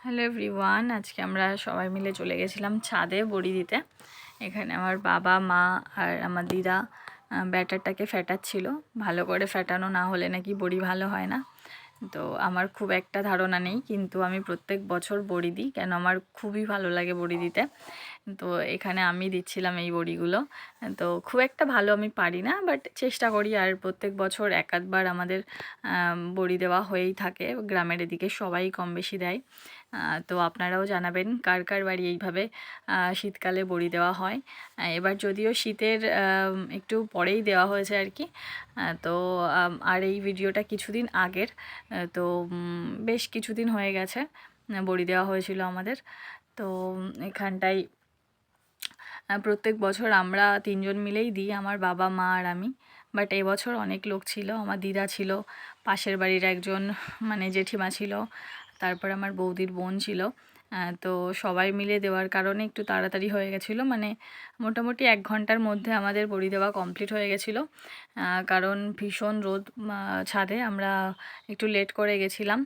Hello everyone, আজকে আমরা সবাই মিলে চলে গেছিলাম ছাদে বড়ি দিতে। এখানে আমার বাবা, মা আর আমার দিদা ব্যাটারটাকে ফেটাচ্ছিল। ভালো করে ফেটানো না হলে নাকি বড়ি ভালো হয় না। তো আমার খুব একটা ধারণা নেই, কিন্তু আমি প্রত্যেক বছর বড়ি দিই, কেন আমার খুবই ভালো লাগে বড়ি দিতে। তো এখানে আমি দিচ্ছিলাম এই বড়িগুলো। তো খুব একটা ভালো আমি পারি না, বাট চেষ্টা করি। আর প্রত্যেক বছর এক আধবার আমাদের বড়ি দেওয়া হয়েই থাকে। গ্রামের এদিকে সবাই কম বেশি দেয়। তো আপনারাও জানাবেন কার কার বাড়ি এইভাবে শীতকালে বড়ি দেওয়া হয়। এবার যদিও শীতের একটু পরেই দেওয়া হয়েছে আর কি। তো আর এই ভিডিওটা কিছুদিন আগের। তো বেশ কিছুদিন হয়ে গেছে বড়ি দেওয়া হয়েছিল আমাদের। তো এখানটায় প্রত্যেক বছর আমরা 3 জন মিলেই দিই, আমার বাবা, মা আর আমি। বাট এবছর অনেক লোক ছিল, আমার দিদা ছিল, পাশের বাড়ির একজন মানে জেঠিমা ছিল, তারপর আমার বৌদির বোন ছিল। তো সবাই মিলে দেওয়ার কারণে একটু তাড়াতাড়ি হয়ে গেছিলো, মানে মোটামুটি 1 ঘন্টার মধ্যে আমাদের বড়ি দেওয়া কমপ্লিট হয়ে গেছিলো। কারণ ভীষণ রোদ ছাদে, আমরা একটু লেট করে গেছিলাম।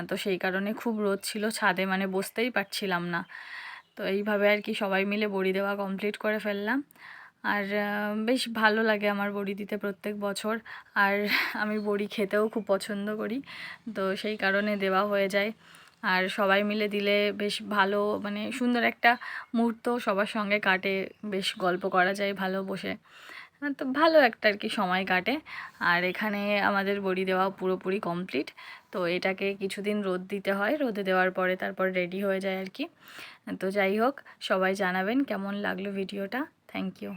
তো সেই কারণে খুব রোদ ছিল ছাদে, মানে বসতেই পারছিলাম না। তো এইভাবে আর কি সবাই মিলে বড়ি দেওয়া কমপ্লিট করে ফেললাম। আর বেশ ভালো লাগে আমার বড়ি দিতে প্রত্যেক বছর। আর আমি বড়ি খেতেও খুব পছন্দ করি, তো সেই কারণে দেওয়া হয়ে যায়। আর সবাই মিলে দিলে বেশ ভালো, মানে সুন্দর একটা মুহূর্ত সবার সঙ্গে কাটে, বেশ গল্প করা যায় ভালো বসে। তো ভালো একটা আর কি সময় কাটে। আর এখানে আমাদের বড়ি দেওয়া পুরোপুরি কমপ্লিট। তো এটাকে কিছুদিন রোদ দিতে হয়, রোদে দেওয়ার পরে তারপর রেডি হয়ে যায় আর কি। তো যাই হোক, সবাই জানাবেন কেমন লাগলো ভিডিওটা। Thank you.